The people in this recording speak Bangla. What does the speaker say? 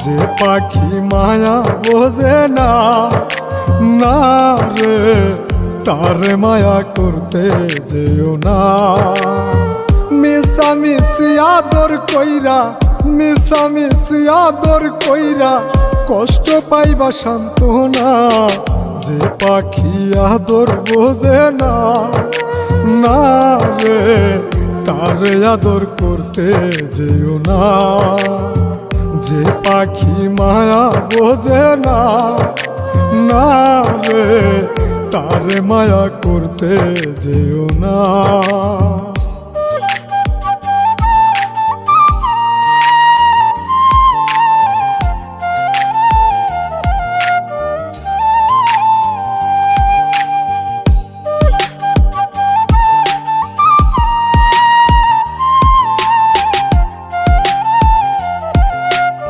যে পাখি মায়া বোঝে না, না রে তারে মায়া করতে যেও না। মিশামিশি আদর কইরা, মিশামিশি আদর কইরা কষ্ট পাইবা সান্ত্বনা। যে পাখি আদর বোঝে না, না রে তারে আদর করতে যেও না। যে পাখি মায়া বোঝে না, না রে তারে মায়া করতে যেও না।